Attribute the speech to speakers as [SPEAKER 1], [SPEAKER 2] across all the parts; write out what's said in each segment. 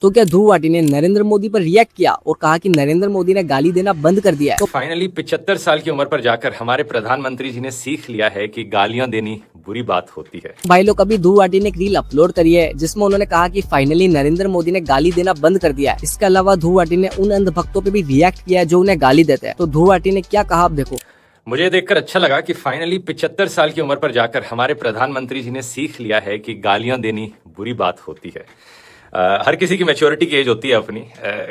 [SPEAKER 1] तो क्या ध्रुव वाटी ने नरेंद्र मोदी पर रिएक्ट किया और कहा कि नरेंद्र मोदी ने गाली देना बंद कर दिया है।
[SPEAKER 2] तो फाइनली 75 साल की उम्र पर जाकर हमारे प्रधानमंत्री जी ने सीख लिया है कि गालियां देनी बुरी बात होती है।
[SPEAKER 1] भाई लोग, अभी ध्रुव वाटी ने एक रील अपलोड करी है जिसमें उन्होंने कहा कि फाइनली नरेंद्र मोदी ने गाली देना बंद कर दिया है। इसके अलावा ध्रुव वाटी ने उन अंधभक्तों पे भी रिएक्ट किया है जो उन्हें गाली देते हैं। तो ध्रुव वाटी ने क्या कहा आप देखो।
[SPEAKER 2] मुझे देखकर अच्छा लगा कि फाइनली 75 साल की उम्र पर जाकर हमारे प्रधानमंत्री जी ने सीख लिया है कि गालियां देनी बुरी बात होती है। हर किसी की मैच्योरिटी की एज होती है अपनी।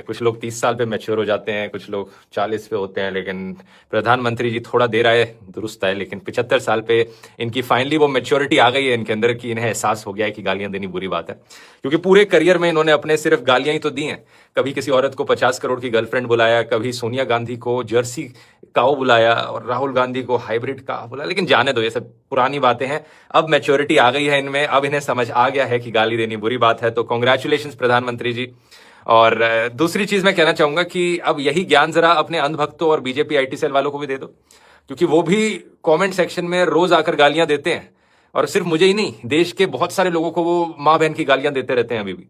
[SPEAKER 2] कुछ लोग 30 साल पे मैच्योर हो जाते हैं, कुछ लोग 40 पे होते हैं, लेकिन प्रधानमंत्री जी थोड़ा देर आए दुरुस्त आए, लेकिन 75 साल पे इनकी फाइनली वो मैच्योरिटी आ गई है इनके अंदर कि इन्हें एहसास हो गया है कि गालियां देनी बुरी बात है। क्योंकि पूरे करियर में इन्होंने अपने सिर्फ गालियां ही तो दी हैं। कभी किसी औरत को 50 करोड़ की गर्लफ्रेंड बुलाया, कभी सोनिया गांधी को जर्सी काऊ बुलाया और राहुल गांधी को हाइब्रिड काऊ बुलाया, लेकिन जाने दो, ये सब पुरानी बातें हैं। अब मैच्योरिटी आ गई है इनमें, अब इन्हें समझ आ गया है कि गाली देनी बुरी बात है। तो कॉन्ग्रेचुलेशन प्रधानमंत्री जी। और दूसरी चीज मैं कहना चाहूंगा कि अब यही ज्ञान जरा अपने अंधभक्तों और बीजेपी आईटी सेल वालों को भी दे दो, क्योंकि वो भी कमेंट सेक्शन में रोज आकर गालियां देते हैं। और सिर्फ मुझे ही नहीं, देश के बहुत सारे लोगों को वो माँ बहन की गालियां देते रहते हैं अभी भी।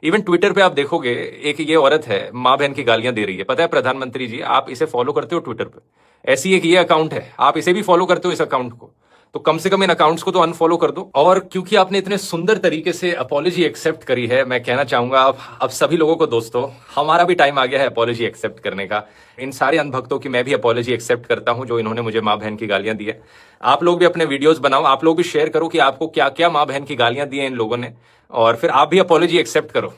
[SPEAKER 2] इवन ट्विटर पे आप देखोगे, एक ये औरत है माँ बहन की गालियां दे रही है। पता है प्रधानमंत्री जी, आप इसे फॉलो करते हो ट्विटर पे? ऐसी एक ये अकाउंट है, आप इसे भी फॉलो करते हो इस अकाउंट को? तो कम से कम इन अकाउंट्स को तो अनफॉलो कर दो। और क्योंकि आपने इतने सुंदर तरीके से अपॉलॉजी एक्सेप्ट करी है, मैं कहना चाहूंगा अब सभी लोगों को, दोस्तों हमारा भी टाइम आ गया है अपॉलॉजी एक्सेप्ट करने का। इन सारे अनभक्तों की मैं भी अपॉलॉजी एक्सेप्ट करता हूं जो इन्होंने मुझे माँ बहन की गालियां दी है। आप लोग भी अपने वीडियोस बनाओ, आप लोग भी शेयर करो कि आपको क्या क्या माँ बहन की गालियां दी हैं इन लोगों ने, और फिर आप भी अपॉलॉजी एक्सेप्ट करो।